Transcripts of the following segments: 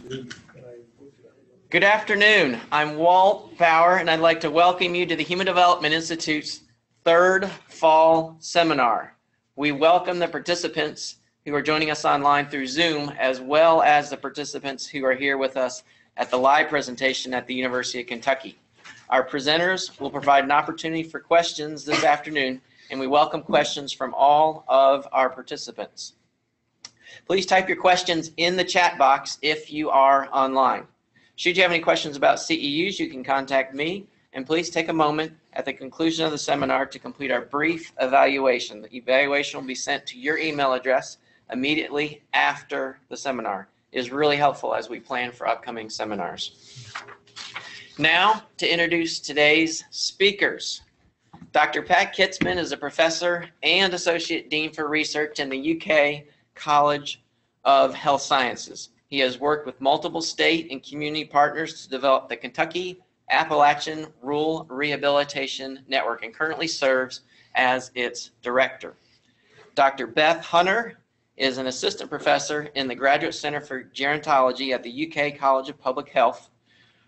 Good afternoon. I'm Walt Bauer, and I'd like to welcome you to the Human Development Institute's third fall seminar. We welcome the participants who are joining us online through Zoom, as well as the participants who are here with us at the live presentation at the University of Kentucky. Our presenters will provide an opportunity for questions this afternoon, and we welcome questions from all of our participants. Please type your questions in the chat box if you are online. Should you have any questions about CEUs, you can contact me, and please take a moment at the conclusion of the seminar to complete our brief evaluation. The evaluation will be sent to your email address immediately after the seminar. It is really helpful as we plan for upcoming seminars. Now, to introduce today's speakers. Dr. Pat Kitzman is a professor and associate dean for research in the UK College of Health Sciences. He has worked with multiple state and community partners to develop the Kentucky Appalachian Rural Rehabilitation Network and currently serves as its director. Dr. Beth Hunter is an assistant professor in the Graduate Center for Gerontology at the UK College of Public Health.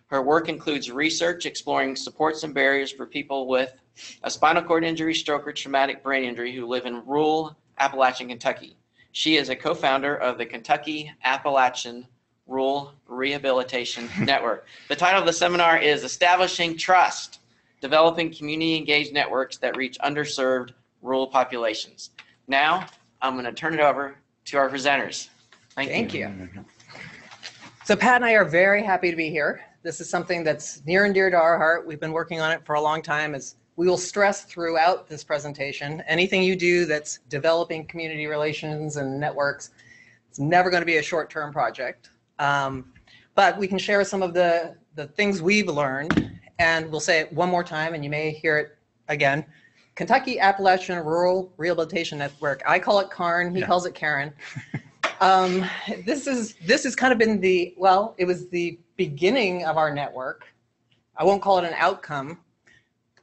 Her work includes research exploring supports and barriers for people with a spinal cord injury, stroke, or traumatic brain injury who live in rural Appalachian Kentucky. She is a co-founder of the Kentucky Appalachian Rural Rehabilitation Network. The title of the seminar is Establishing Trust, Developing Community-Engaged Networks that Reach Underserved Rural Populations. Now, I'm going to turn it over to our presenters. Thank you. So Pat and I are very happy to be here. This is something that's near and dear to our heart. We've been working on it for a long time. As we will stress throughout this presentation, anything you do that's developing community relations and networks, it's never going to be a short-term project. But we can share some of the things we've learned, and we'll say it one more time, and you may hear it again. Kentucky Appalachian Rural Rehabilitation Network. I call it KARN, he calls it Karen. This has kind of been the, well, it was the beginning of our network. I won't call it an outcome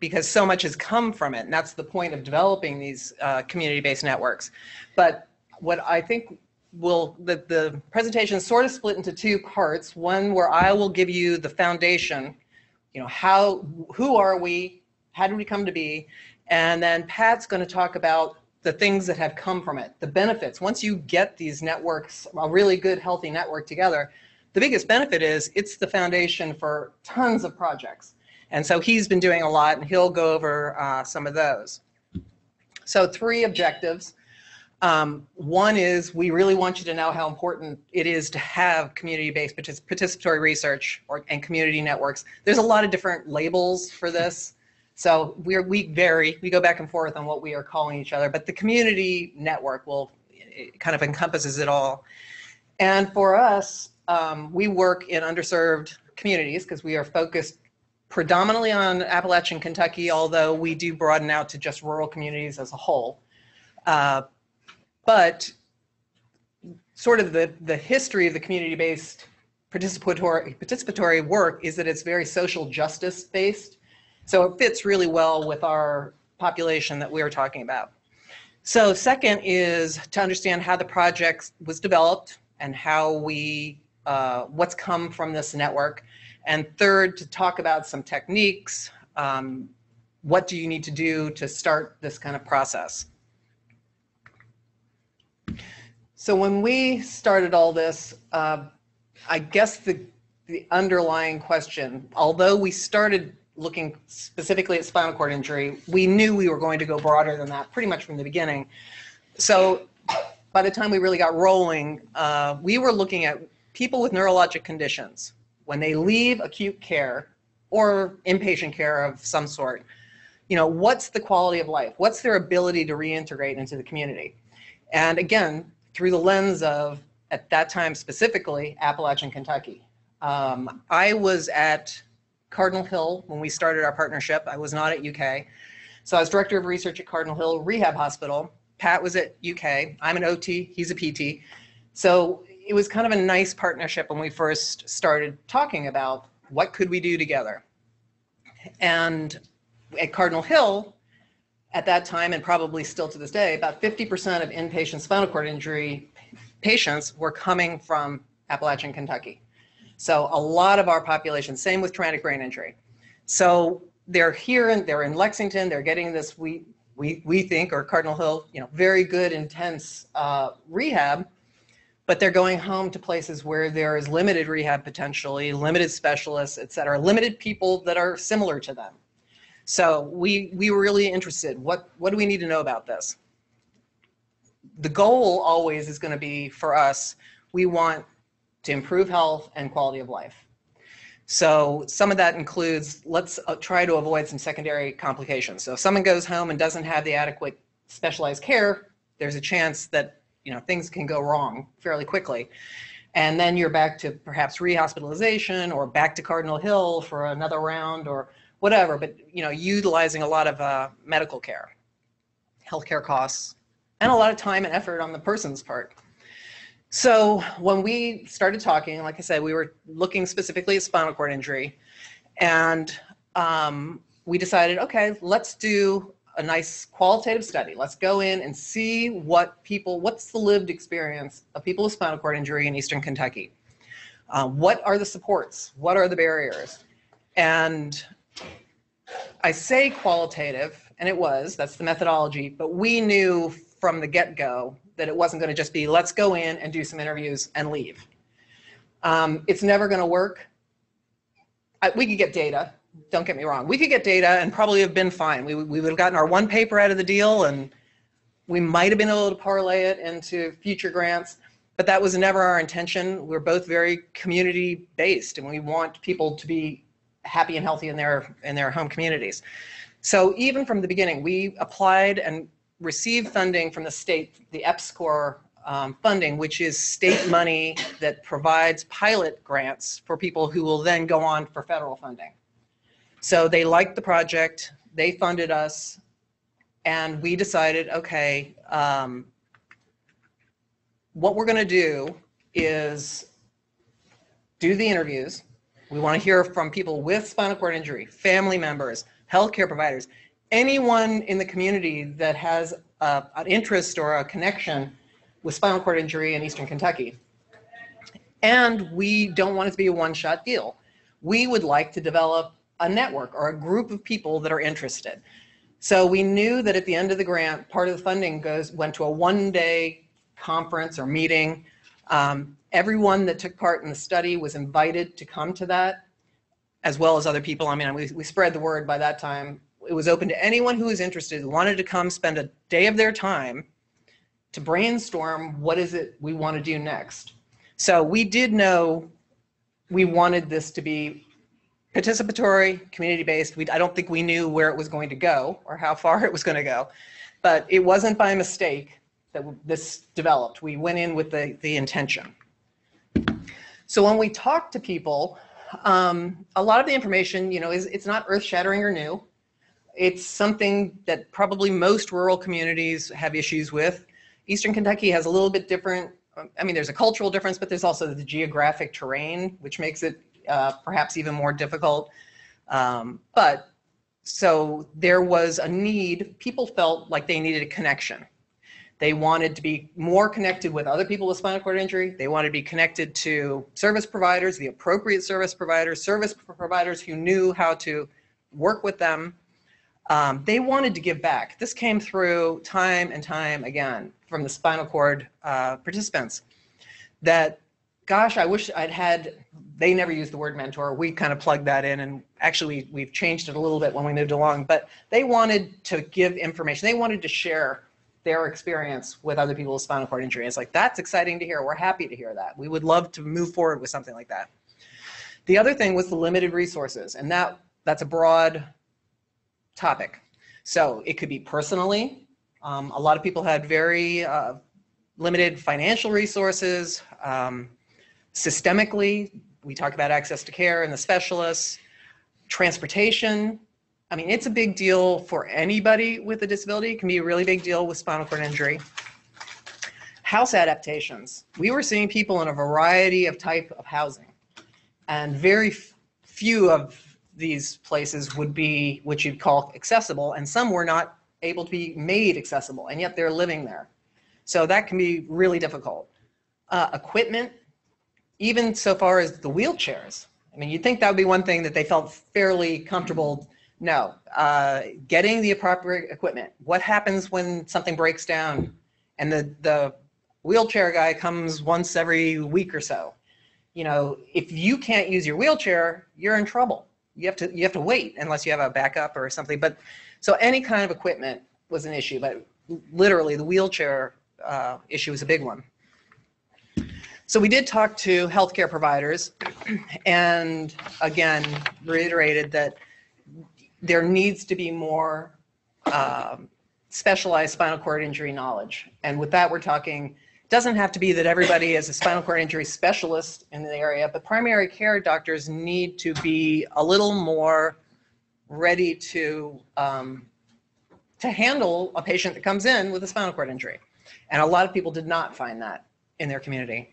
because so much has come from it, and that's the point of developing these community-based networks. But what I think the presentation is sort of split into two parts. One where I will give you the foundation, you know, who are we, how did we come to be, and then Pat's going to talk about the things that have come from it, the benefits. Once you get these networks, a really good, healthy network together, the biggest benefit is it's the foundation for tons of projects. And so he's been doing a lot, and he'll go over some of those. So 3 objectives. One is we really want you to know how important it is to have community-based participatory research and community networks. There's a lot of different labels for this. So we vary, we go back and forth on what we are calling each other, but the community network kind of encompasses it all. And for us, we work in underserved communities because we are focused predominantly on Appalachian Kentucky, although we do broaden out to just rural communities as a whole. But sort of the history of the community-based participatory work is that it's very social justice based. So it fits really well with our population that we are talking about. So second is to understand how the project was developed and how what's come from this network. And third, to talk about some techniques. What do you need to do to start this kind of process? So when we started all this, I guess the underlying question, although we started looking specifically at spinal cord injury, we knew we were going to go broader than that pretty much from the beginning. So by the time we really got rolling, we were looking at people with neurologic conditions. When they leave acute care or inpatient care of some sort, you know, what's the quality of life? What's their ability to reintegrate into the community? And again, through the lens of, at that time specifically, Appalachian Kentucky. I was at Cardinal Hill when we started our partnership. I was not at UK. So I was director of research at Cardinal Hill Rehab Hospital. Pat was at UK. I'm an OT, he's a PT. So it was kind of a nice partnership when we first started talking about what could we do together. And at Cardinal Hill, at that time, and probably still to this day, about 50% of inpatient spinal cord injury patients were coming from Appalachian Kentucky. So a lot of our population, same with traumatic brain injury. So they're here and they're in Lexington, they're getting this, we think, or Cardinal Hill, very good, intense rehab, but they're going home to places where there is limited rehab potentially, limited specialists, et cetera, limited people that are similar to them. So we were really interested. What do we need to know about this? The goal always is going to be, for us, we want to improve health and quality of life. So some of that includes, let's try to avoid some secondary complications. So if someone goes home and doesn't have the adequate specialized care, there's a chance that things can go wrong fairly quickly. And then you're back to perhaps rehospitalization or back to Cardinal Hill for another round or whatever, but utilizing a lot of medical care, healthcare costs, and a lot of time and effort on the person's part. So when we started talking, like I said, we were looking specifically at spinal cord injury, and we decided, okay, let's do a nice qualitative study. Let's go in and see what's the lived experience of people with spinal cord injury in Eastern Kentucky. What are the supports? What are the barriers? And I say qualitative, and that's the methodology, but we knew from the get-go that it wasn't going to just be, let's go in and do some interviews and leave. It's never going to work. We could get data, don't get me wrong. We could get data and probably have been fine. We would have gotten our one paper out of the deal, and we might have been able to parlay it into future grants, but that was never our intention. We're both very community-based, and we want people to be happy and healthy in their home communities. So even from the beginning, we applied and received funding from the state, the EPSCoR funding, which is state money that provides pilot grants for people who will then go on for federal funding. So they liked the project, they funded us, and we decided, okay, what we're going to do is do the interviews. We want to hear from people with spinal cord injury, family members, healthcare providers, anyone in the community that has an interest or a connection with spinal cord injury in Eastern Kentucky. And we don't want it to be a one-shot deal. We would like to develop a network or a group of people that are interested. So we knew that at the end of the grant, part of the funding went to a one-day conference or meeting. Everyone that took part in the study was invited to come to that, as well as other people. I mean, we spread the word by that time. It was open to anyone who was interested, who wanted to come spend a day of their time to brainstorm what is it we want to do next. So we did know we wanted this to be participatory, community-based. I don't think we knew where it was going to go or how far it was going to go, but it wasn't by mistake that this developed. We went in with the intention. So when we talk to people, a lot of the information, it's not earth-shattering or new. It's something that probably most rural communities have issues with. Eastern Kentucky has a little bit different, there's a cultural difference, but there's also the geographic terrain, which makes it perhaps even more difficult. So there was a need. People felt like they needed a connection. They wanted to be more connected with other people with spinal cord injury. They wanted to be connected to service providers, the appropriate service providers who knew how to work with them. They wanted to give back. This came through time and time again from the spinal cord participants that, gosh, I wish I'd had, they never used the word mentor. We kind of plugged that in, and actually we've changed it a little bit when we moved along, but they wanted to give information. They wanted to share their experience with other people with spinal cord injury. It's like, that's exciting to hear. We're happy to hear that. We would love to move forward with something like that. The other thing was the limited resources, and that's a broad topic. So it could be personally. A lot of people had very limited financial resources. Systemically, we talk about access to care and the specialists. Transportation. It's a big deal for anybody with a disability. It can be a really big deal with spinal cord injury. House adaptations. We were seeing people in a variety of type of housing, and very few of these places would be what you'd call accessible, and some were not able to be made accessible, and yet they're living there. So that can be really difficult. Equipment. even so far as the wheelchairs. I mean, you'd think that would be one thing that they felt fairly comfortable. No, getting the appropriate equipment. What happens when something breaks down and the wheelchair guy comes once every week or so? You know, if you can't use your wheelchair, you're in trouble. You have to wait unless you have a backup or something. But so any kind of equipment was an issue, but literally the wheelchair issue was a big one. So we did talk to healthcare providers and again reiterated that there needs to be more specialized spinal cord injury knowledge. And with that, we're talking, doesn't have to be that everybody is a spinal cord injury specialist in the area, but primary care doctors need to be a little more ready to handle a patient that comes in with a spinal cord injury. And a lot of people did not find that in their community.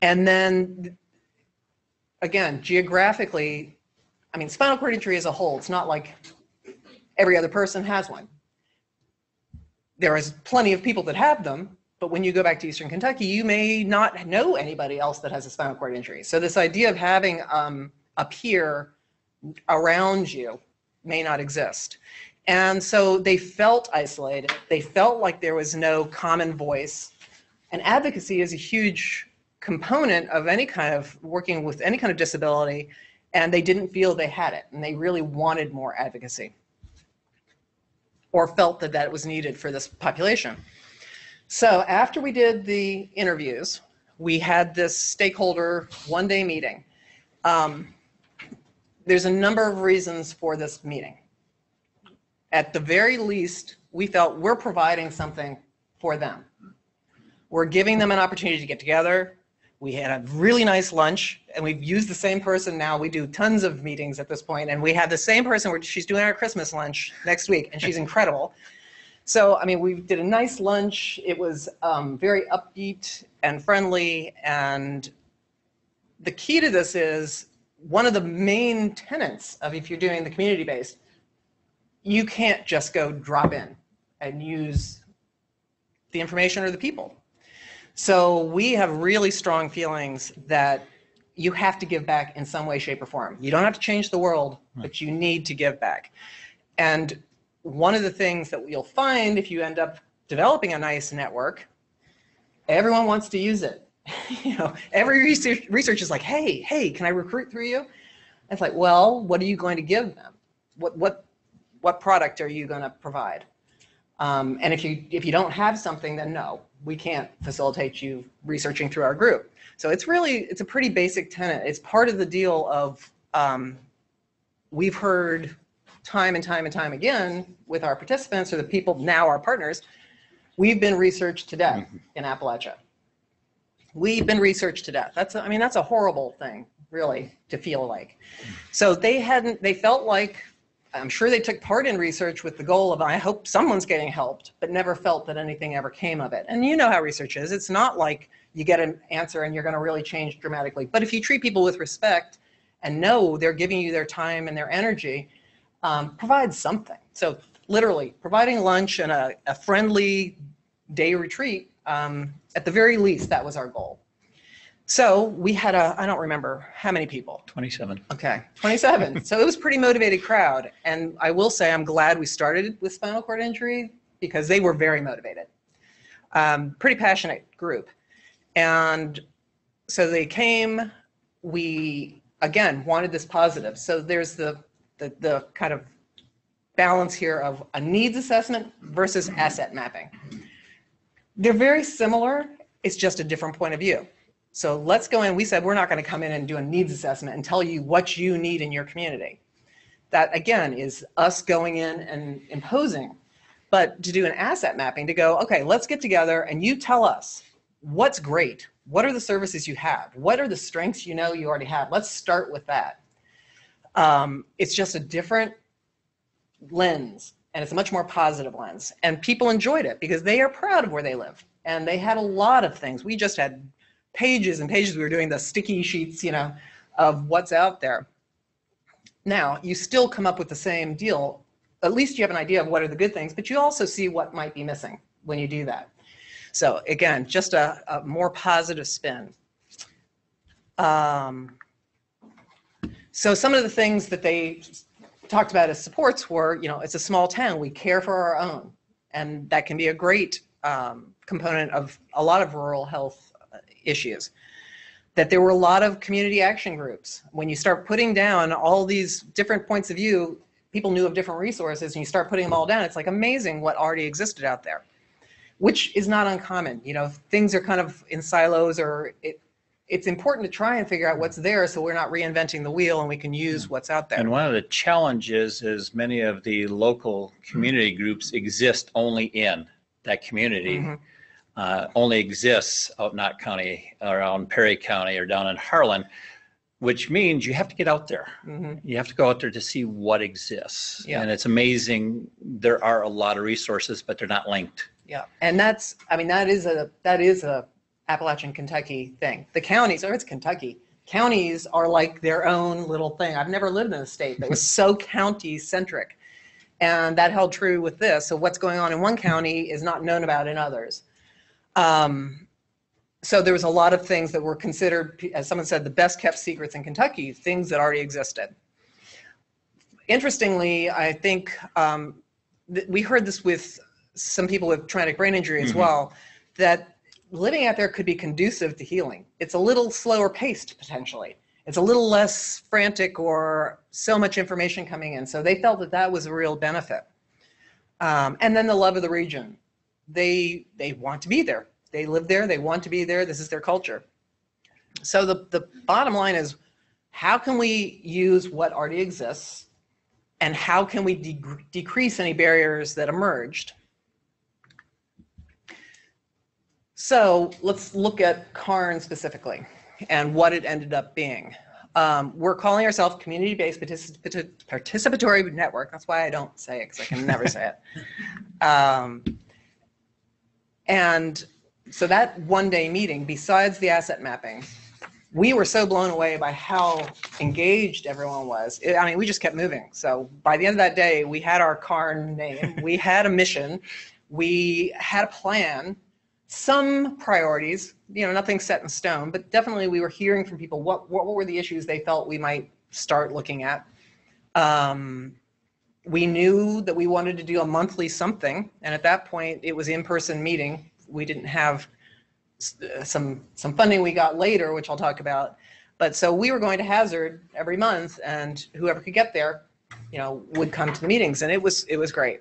And then, again, geographically, I mean, spinal cord injury as a whole, it's not like every other person has one. There is plenty of people that have them, but when you go back to Eastern Kentucky, you may not know anybody else that has a spinal cord injury. So this idea of having a peer around you may not exist. And so they felt isolated. They felt like there was no common voice. And advocacy is a huge component of any kind of working with any kind of disability, and they didn't feel they had it, and they really wanted more advocacy or felt that that was needed for this population. So after we did the interviews, we had this stakeholder one-day meeting. There's a number of reasons for this meeting. At the very least, we felt we're providing something for them. We're giving them an opportunity to get together. We had a really nice lunch, and we've used the same person now. We do tons of meetings at this point, and we have the same person where she's doing our Christmas lunch next week, and she's incredible. So, I mean, we did a nice lunch. It was very upbeat and friendly, and the key to this is one of the main tenets of if you're doing the community-based, you can't just go drop in and use the information or the people. So we have really strong feelings that you have to give back in some way, shape, or form. You don't have to change the world, but you need to give back. And one of the things that you'll find if you end up developing a nice network, everyone wants to use it. You know, every research is like, hey, can I recruit through you? It's like, well, what are you going to give them? What product are you going to provide? And if you don't have something, then no, we can't facilitate you researching through our group. So it's a pretty basic tenet. It's part of the deal of we've heard time and time and time again with our participants or the people now our partners, we've been researched to death in Appalachia. We've been researched to death. That's a horrible thing, really, to feel like. So they felt like, I'm sure they took part in research with the goal of, I hope someone's getting helped, but never felt that anything ever came of it. And you know how research is. It's not like you get an answer and you're going to really change dramatically. But if you treat people with respect and know they're giving you their time and their energy, provide something. So literally, providing lunch and a friendly day retreat, at the very least, that was our goal. So we had I don't remember how many people. 27. Okay, 27. So it was a pretty motivated crowd. And I will say I'm glad we started with spinal cord injury because they were very motivated. Pretty passionate group. And so they came, we, again, wanted this positive. So there's the kind of balance here of a needs assessment versus asset mapping. They're very similar. It's just a different point of view. So let's go in. We said we're not going to come in and do a needs assessment and tell you what you need in your community. That, again, is us going in and imposing. But to do an asset mapping, to go, okay, let's get together and you tell us what's great. What are the services you have? What are the strengths you know you already have? Let's start with that. It's just a different lens, and it's a much more positive lens. And people enjoyed it because they are proud of where they live. And they had a lot of things. We just had pages and pages. We were doing the sticky sheets, you know, of what's out there. Now, you still come up with the same deal. At least you have an idea of what are the good things, but you also see what might be missing when you do that. So again, just a more positive spin. So some of the things that they talked about as supports were, it's a small town, we care for our own. And that can be a great component of a lot of rural health issues. That there were a lot of community action groups. When you start putting down all these different points of view, people knew of different resources, and you start putting them all down, it's like amazing what already existed out there, which is not uncommon. Things are kind of in silos, or it's important to try and figure out what's there so we're not reinventing the wheel and we can use what's out there. And one of the challenges is many of the local community groups exist only in that community. Only exists out in Knott County, around Perry County, or down in Harlan, which means you have to get out there. You have to go out there to see what exists. And it's amazing. There are a lot of resources, but they're not linked. Yeah, and that is a Appalachian Kentucky thing. The counties, or it's Kentucky, counties are like their own little thing. I've never lived in a state that was so county centric. And that held true with this. So what's going on in one county is not known about in others. So there was a lot of things that were considered, as someone said, the best kept secrets in Kentucky, things that already existed. Interestingly, I think we heard this with some people with traumatic brain injury as well, that living out there could be conducive to healing. It's a little slower paced potentially. It's a little less frantic or so much information coming in. So they felt that that was a real benefit. And then the love of the region. They want to be there. They live there. They want to be there. This is their culture. So the bottom line is, how can we use what already exists, and how can we decrease any barriers that emerged? So let's look at CARN specifically and what it ended up being. We're calling ourselves community-based participatory network. That's why I don't say it, because I can never say it. And so that one-day meeting, besides the asset mapping, we were so blown away by how engaged everyone was. We just kept moving. So by the end of that day, we had our CARN name, we had a mission, we had a plan, some priorities, nothing set in stone, but definitely we were hearing from people what were the issues they felt we might start looking at. We knew that we wanted to do a monthly something, and at that point it was in-person meeting. We didn't have some funding we got later, which I'll talk about, but so we were going to Hazard every month, and whoever could get there, would come to the meetings, and it was great.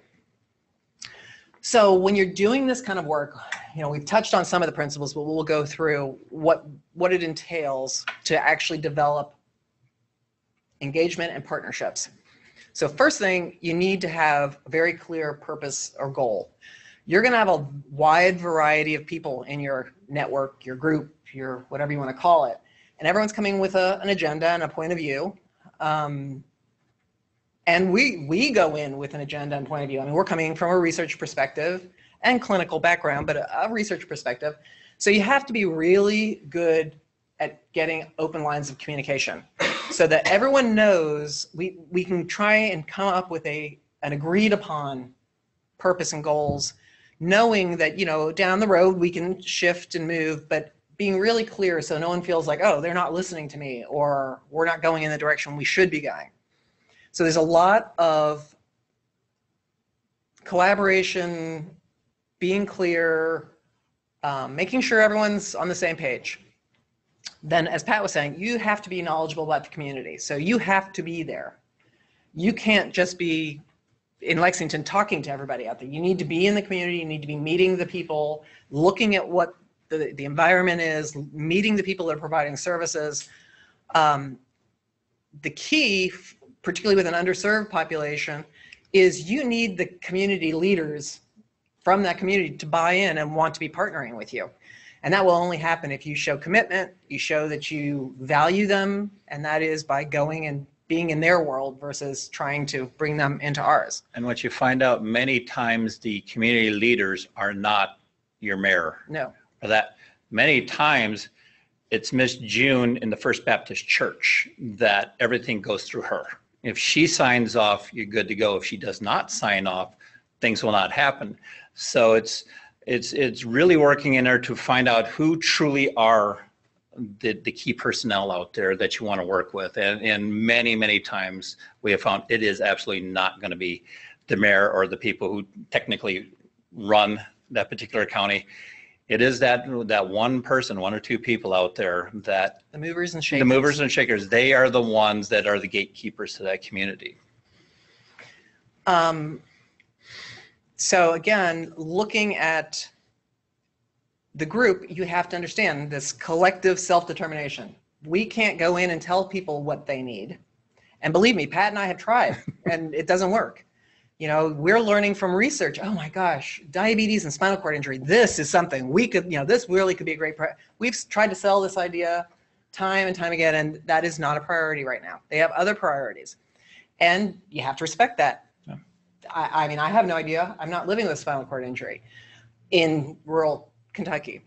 So when you're doing this kind of work, we've touched on some of the principles, but we'll go through what it entails to actually develop engagement and partnerships. So first thing, you need to have a very clear purpose or goal. You're going to have a wide variety of people in your network, your group, your whatever you want to call it, and everyone's coming with an agenda and a point of view. And we go in with an agenda and point of view. We're coming from a research perspective and clinical background, but a research perspective. So you have to be really good at getting open lines of communication so that everyone knows we can try and come up with an agreed upon purpose and goals, knowing that, down the road we can shift and move, but being really clear so no one feels like, oh, they're not listening to me, or we're not going in the direction we should be going. So there's a lot of collaboration, being clear, making sure everyone's on the same page. Then, as Pat was saying, you have to be knowledgeable about the community. So you have to be there. You can't just be in Lexington talking to everybody out there. You need to be in the community. You need to be meeting the people, looking at what the environment is, meeting the people that are providing services. The key, particularly with an underserved population, is you need the community leaders from that community to buy in and want to be partnering with you. And that will only happen if you show commitment, you show that you value them, and that is by going and being in their world versus trying to bring them into ours. And what you find out many times, the community leaders are not your mayor. No. Or that many times it's Miss June in the First Baptist Church that everything goes through her. If she signs off, you're good to go. If she does not sign off, things will not happen. So it's really working in there to find out who truly are the key personnel out there that you want to work with. And many, many times we have found it is absolutely not going to be the mayor or the people who technically run that particular county. It is that one person, one or two people out there that The movers and shakers. the movers and shakers, they are the ones that are the gatekeepers to that community. So again, looking at the group, you have to understand this collective self-determination. We can't go in and tell people what they need. And believe me, Pat and I have tried, and it doesn't work. You know, we're learning from research. Oh my gosh, diabetes and spinal cord injury. This is something we could, you know, this really could be a great, we've tried to sell this idea time and time again, and that is not a priority right now. They have other priorities. And you have to respect that. Yeah. I mean, I have no idea. I'm not living with spinal cord injury in rural Kentucky.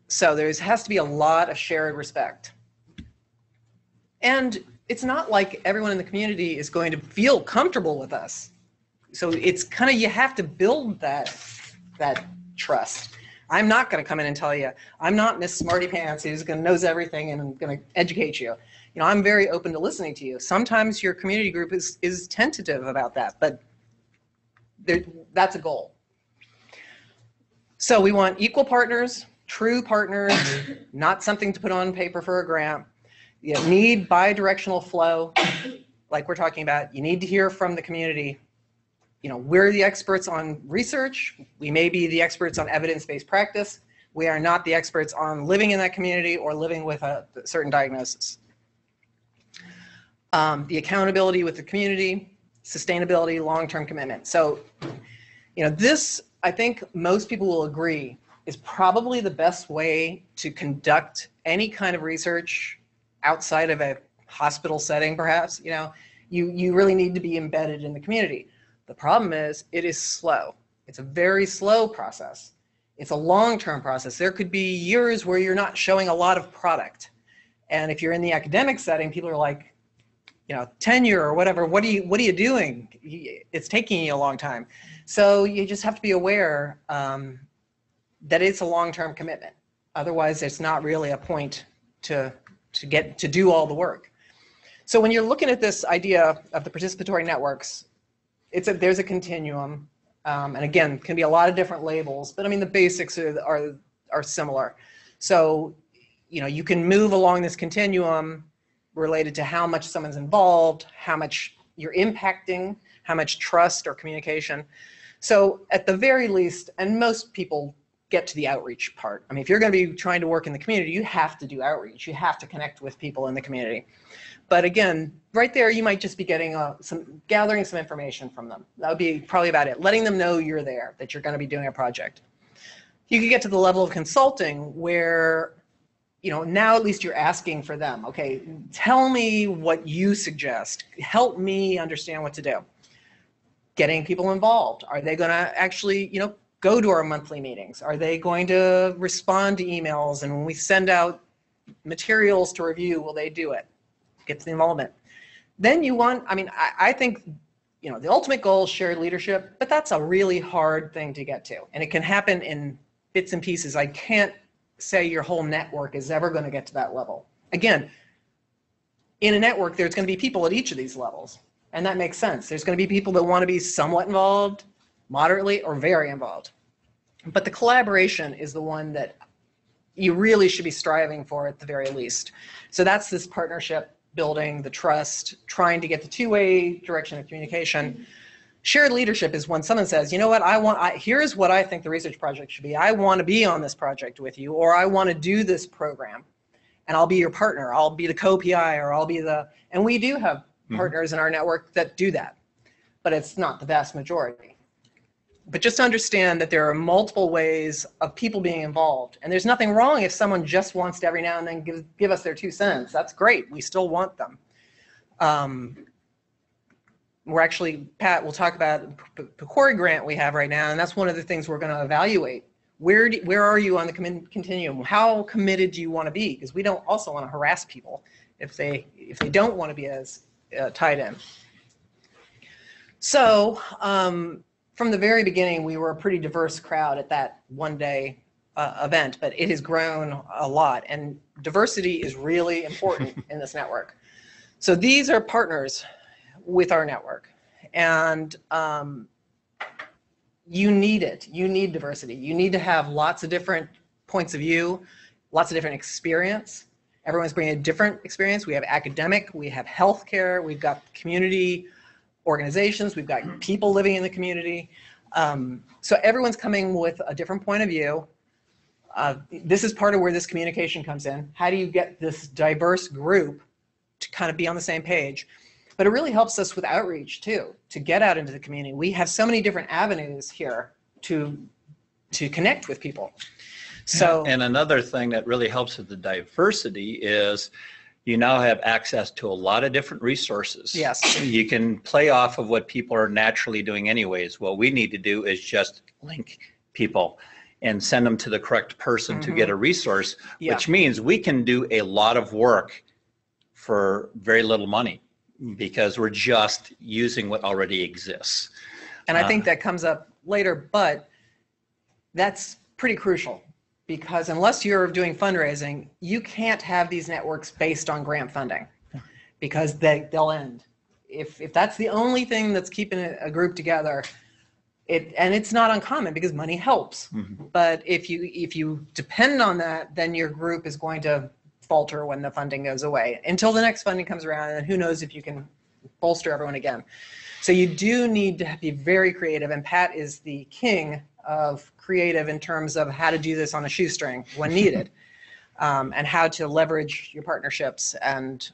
So there has to be a lot of shared respect. And it's not like everyone in the community is going to feel comfortable with us. So it's kind of, you have to build that trust. I'm not going to come in and tell you, I'm not Miss Smarty Pants who's going to knows everything and I'm going to educate you. You know, I'm very open to listening to you. Sometimes your community group is tentative about that, but that's a goal. So we want equal partners, true partners, not something to put on paper for a grant. You need bidirectional flow, like we're talking about. You need to hear from the community. You know, we're the experts on research. We may be the experts on evidence-based practice. We are not the experts on living in that community or living with a certain diagnosis. The accountability with the community, sustainability, long-term commitment. So, you know, this, I think most people will agree, is probably the best way to conduct any kind of research outside of a hospital setting, perhaps. You know, you really need to be embedded in the community. The problem is it is slow. It's a very slow process. It's a long-term process. There could be years where you're not showing a lot of product. And if you're in the academic setting, people are like, you know, tenure or whatever, what are you doing? It's taking you a long time. So you just have to be aware that it's a long-term commitment. Otherwise, it's not really a point to do all the work. So when you're looking at this idea of the participatory networks, there's a continuum, and again, can be a lot of different labels, but I mean the basics are similar. So, you know, you can move along this continuum related to how much someone's involved, how much you're impacting, how much trust or communication. So at the very least, and most people get to the outreach part. I mean, if you're going to be trying to work in the community, you have to do outreach. You have to connect with people in the community. But again, right there, you might just be getting gathering some information from them. That would be probably about it. Letting them know you're there, that you're going to be doing a project. You could get to the level of consulting where, you know, now at least you're asking for them. Okay, tell me what you suggest. Help me understand what to do. Getting people involved. Are they going to actually, you know, go to our monthly meetings? Are they going to respond to emails? And when we send out materials to review, will they do it? Get the involvement. Then you want, I mean, I think, you know, the ultimate goal is shared leadership, but that's a really hard thing to get to. And it can happen in bits and pieces. I can't say your whole network is ever going to get to that level. Again, in a network, there's going to be people at each of these levels. And that makes sense. There's going to be people that want to be somewhat involved, moderately, or very involved. But the collaboration is the one that you really should be striving for at the very least. So that's this partnership building, the trust, trying to get the two-way direction of communication. Shared leadership is when someone says, you know what, here's what I think the research project should be. I want to be on this project with you, or I want to do this program, and I'll be your partner. I'll be the co-PI, or I'll be and we do have partners in our network that do that, but it's not the vast majority. But just understand that there are multiple ways of people being involved. And there's nothing wrong if someone just wants to every now and then give us their 2 cents. That's great. We still want them. We're actually, Pat, we'll talk about the Quarry grant we have right now, and that's one of the things we're going to evaluate. Where are you on the continuum? How committed do you want to be? Because we don't also want to harass people if they don't want to be as tied in. So, from the very beginning, we were a pretty diverse crowd at that one-day event, but it has grown a lot. And diversity is really important in this network. So these are partners with our network, and you need it. You need diversity. You need to have lots of different points of view, lots of different experience. Everyone's bringing a different experience. We have academic, we have healthcare, we've got community organizations, we've got people living in the community. So everyone's coming with a different point of view. This is part of where this communication comes in. How do you get this diverse group to kind of be on the same page? But it really helps us with outreach too, to get out into the community. We have so many different avenues here to connect with people. So, and another thing that really helps with the diversity is you now have access to a lot of different resources. Yes. You can play off of what people are naturally doing anyways. What we need to do is just link people and send them to the correct person to get a resource, which means we can do a lot of work for very little money because we're just using what already exists. And I think that comes up later, but that's pretty crucial. Because unless you're doing fundraising, you can't have these networks based on grant funding because they'll end. If that's the only thing that's keeping a group together, and it's not uncommon because money helps. But if you depend on that, then your group is going to falter when the funding goes away until the next funding comes around, and who knows if you can bolster everyone again. So you do need to be very creative, and Pat is the king of creative in terms of how to do this on a shoestring when needed, and how to leverage your partnerships and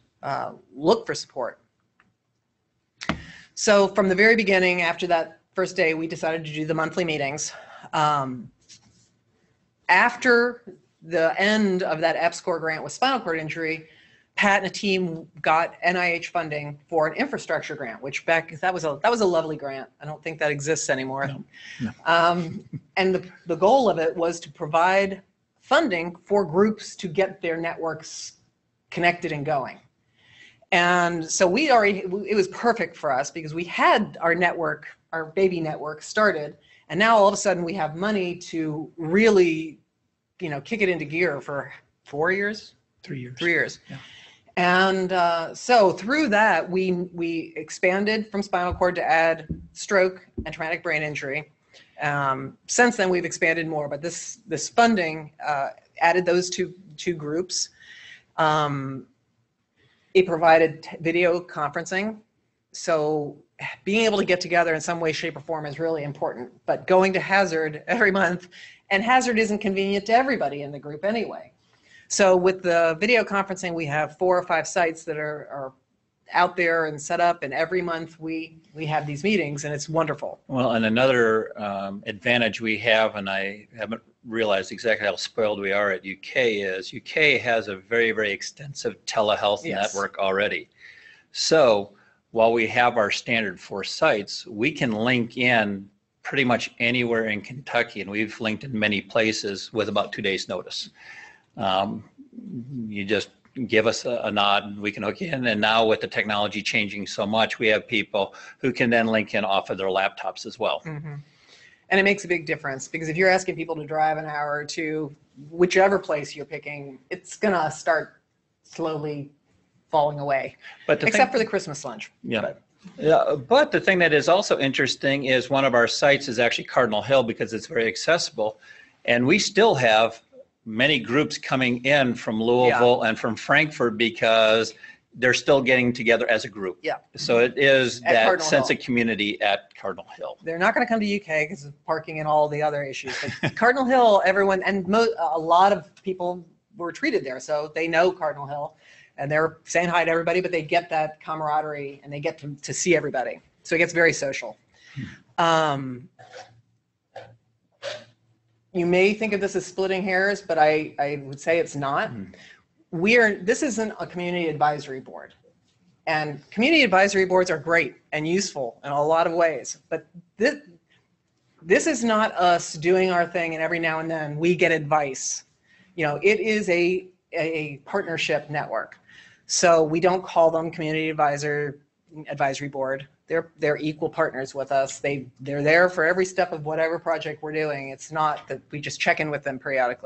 look for support. So from the very beginning, after that first day, we decided to do the monthly meetings. After the end of that EPSCoR grant with spinal cord injury, Pat and a team got NIH funding for an infrastructure grant, which that was a lovely grant. I don't think that exists anymore. No. And the goal of it was to provide funding for groups to get their networks connected and going. And so it was perfect for us because we had our network, our baby network started, and now all of a sudden we have money to really, kick it into gear for 4 years? 3 years. 3 years. Yeah. And so through that, we expanded from spinal cord to add stroke and traumatic brain injury. Since then, we've expanded more, but this funding added those two groups. It provided video conferencing. So being able to get together in some way, shape, or form is really important. But going to Hazard every month, and Hazard isn't convenient to everybody in the group anyway. So with the video conferencing, we have 4 or 5 sites that are out there and set up, and every month we have these meetings, and it's wonderful. Well, and another advantage we have, and I haven't realized exactly how spoiled we are at UK, is UK has a very, very extensive telehealth network already. So while we have our standard 4 sites, we can link in pretty much anywhere in Kentucky, and we've linked in many places with about 2 days notice. You just give us a nod and we can hook in. And now with the technology changing so much, we have people who can then link in off of their laptops as well. And it makes a big difference because if you're asking people to drive an hour to whichever place you're picking, it's going to start slowly falling away, except for the Christmas lunch. Yeah. But the thing that is also interesting is one of our sites is actually Cardinal Hill because it's very accessible. And we still have many groups coming in from Louisville and from Frankfurt because they're still getting together as a group. Yeah. So it is at that Cardinal sense Hill. Of community at Cardinal Hill. They're not going to come to UK because of parking and all the other issues. But Cardinal Hill, everyone, and a lot of people were treated there, so they know Cardinal Hill. And they're saying hi to everybody, but they get that camaraderie and they get to see everybody. So it gets very social. You may think of this as splitting hairs, but I would say it's not. This isn't a community advisory board. And community advisory boards are great and useful in a lot of ways. But this is not us doing our thing and every now and then we get advice. It is a partnership network. So we don't call them community advisory board. They're equal partners with us. They're there for every step of whatever project we're doing. It's not that we just check in with them periodically.